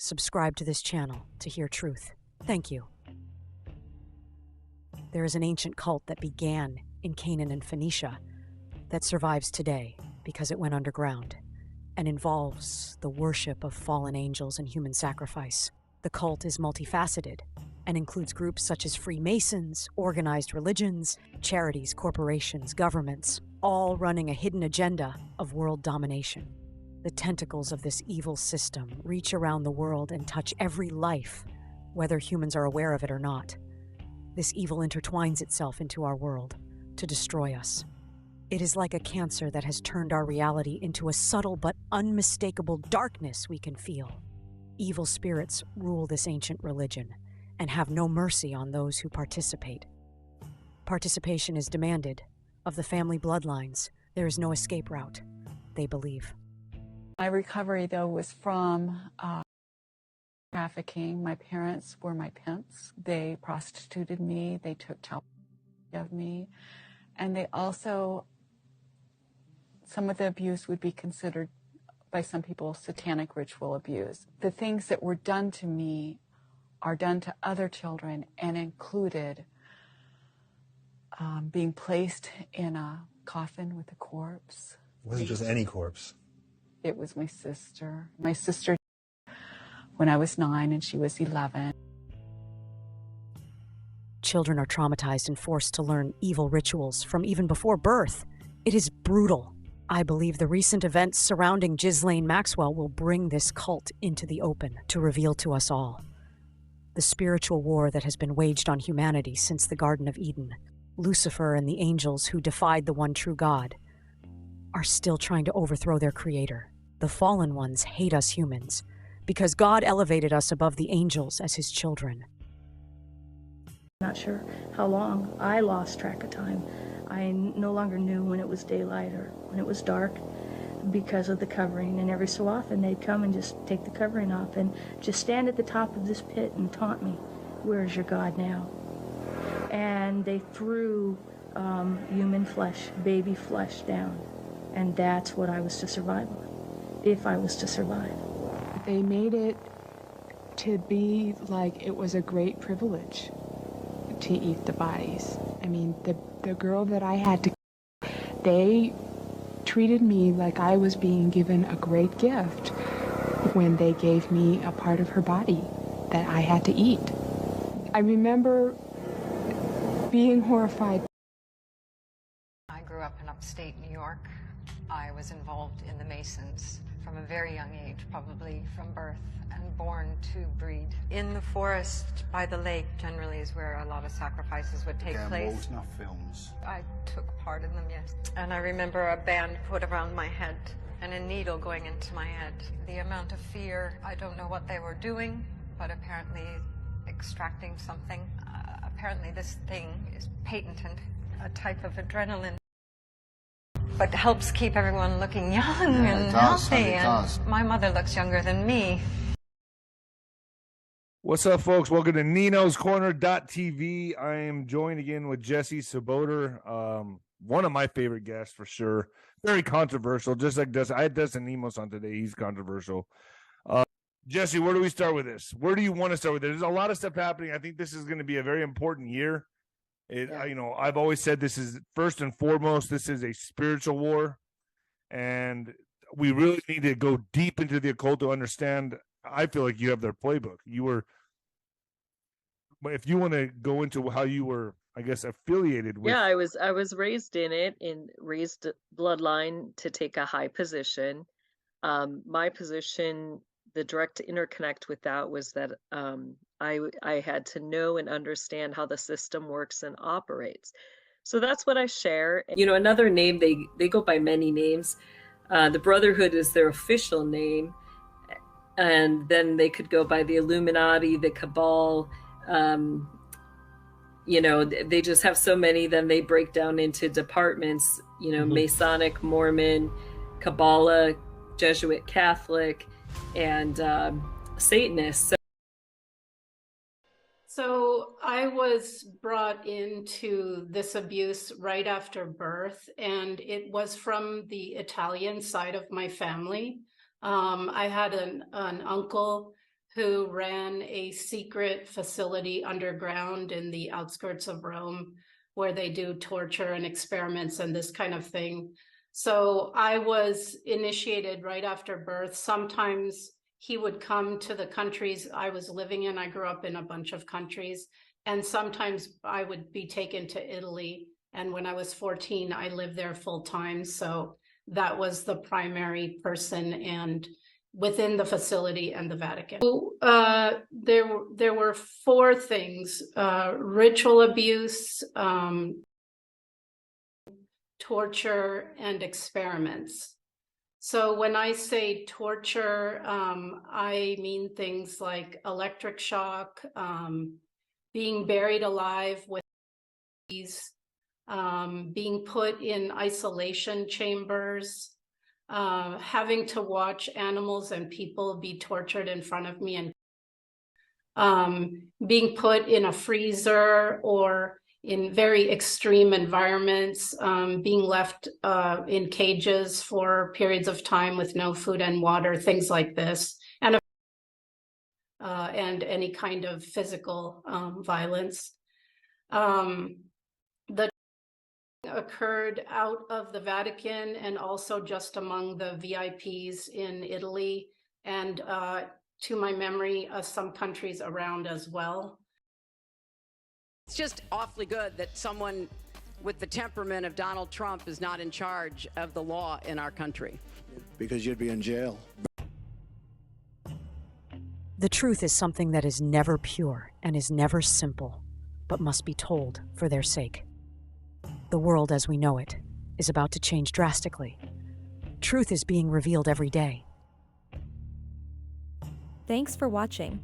Subscribe to this channel to hear truth. Thank you. There is an ancient cult that began in Canaan and Phoenicia that survives today because it went underground and involves the worship of fallen angels and human sacrifice. The cult is multifaceted and includes groups such as Freemasons, organized religions, charities, corporations, governments, all running a hidden agenda of world domination. The tentacles of this evil system reach around the world and touch every life, whether humans are aware of it or not. This evil intertwines itself into our world to destroy us. It is like a cancer that has turned our reality into a subtle but unmistakable darkness we can feel. Evil spirits rule this ancient religion and have no mercy on those who participate. Participation is demanded. Of the family bloodlines, there is no escape route, they believe. My recovery, though, was from trafficking. My parents were my pimps. They prostituted me. They took child of me. And they also, some of the abuse would be considered by some people satanic ritual abuse. The things that were done to me are done to other children and included being placed in a coffin with a corpse. It wasn't just any corpse. It was my sister. My sister when I was 9 and she was 11. Children are traumatized and forced to learn evil rituals from even before birth. It is brutal. I believe the recent events surrounding Ghislaine Maxwell will bring this cult into the open to reveal to us all the spiritual war that has been waged on humanity since the Garden of Eden. Lucifer and the angels who defied the one true God are still trying to overthrow their creator. The fallen ones hate us humans because God elevated us above the angels as his children. Not sure how long. I lost track of time. I no longer knew when it was daylight or when it was dark because of the covering, and every so often they'd come and just take the covering off and just stand at the top of this pit and taunt me, "Where's your God now?" And they threw human flesh, baby flesh down, and that's what I was to survive on, if I was to survive. They made it to be like it was a great privilege to eat the bodies. I mean, the girl that I had to, they treated me like I was being given a great gift when they gave me a part of her body that I had to eat. I remember being horrified. I grew up in upstate New York. I was involved in the Masons from a very young age, probably from birth, and born to breed. In the forest by the lake generally is where a lot of sacrifices would take place. Not films. I took part in them, yes. And I remember a band put around my head and a needle going into my head. The amount of fear, I don't know what they were doing, but apparently extracting something. Apparently this thing is patented, a type of adrenaline, but helps keep everyone looking young and healthy. And my mother looks younger than me. What's up, folks? Welcome to Nino's Corner.tv. I am joined again with Jesse Saboter, one of my favorite guests for sure. Very controversial, just like Dustin. I had Dustin Nemos on today. He's controversial. Jesse, where do we start with this? Where do you want to start with this? There's a lot of stuff happening. I think this is going to be a very important year. I've always said this is first and foremost, this is a spiritual war, and we really need to go deep into the occult to understand. I feel like you have their playbook. If you want to go into how you were, I guess, affiliated with. Yeah, I was raised in it, in raised bloodline to take a high position. My position, the direct interconnect with that was that I had to know and understand how the system works and operates. So that's what I share. You know, another name, they go by many names. The Brotherhood is their official name. And then they could go by the Illuminati, the Cabal. They just have so many. Then they break down into departments, Masonic, Mormon, Kabbalah, Jesuit, Catholic, and Satanist. So I was brought into this abuse right after birth, and it was from the Italian side of my family. I had an uncle who ran a secret facility underground in the outskirts of Rome where they do torture and experiments and this kind of thing. So I was initiated right after birth. Sometimes he would come to the countries I was living in. I grew up in a bunch of countries, and sometimes I would be taken to Italy. And when I was 14, I lived there full time. So that was the primary person and within the facility and the Vatican. There were four things: ritual abuse, torture, and experiments. So when I say torture, I mean things like electric shock, being buried alive with these, being put in isolation chambers, having to watch animals and people be tortured in front of me, and being put in a freezer or in very extreme environments, being left in cages for periods of time with no food and water, things like this, and any kind of physical violence. The occurred out of the Vatican and also just among the VIPs in Italy, and to my memory, some countries around as well. It's just awfully good that someone with the temperament of Donald Trump is not in charge of the law in our country. Because you'd be in jail. The truth is something that is never pure and is never simple, but must be told for their sake. The world as we know it is about to change drastically. Truth is being revealed every day. Thanks for watching.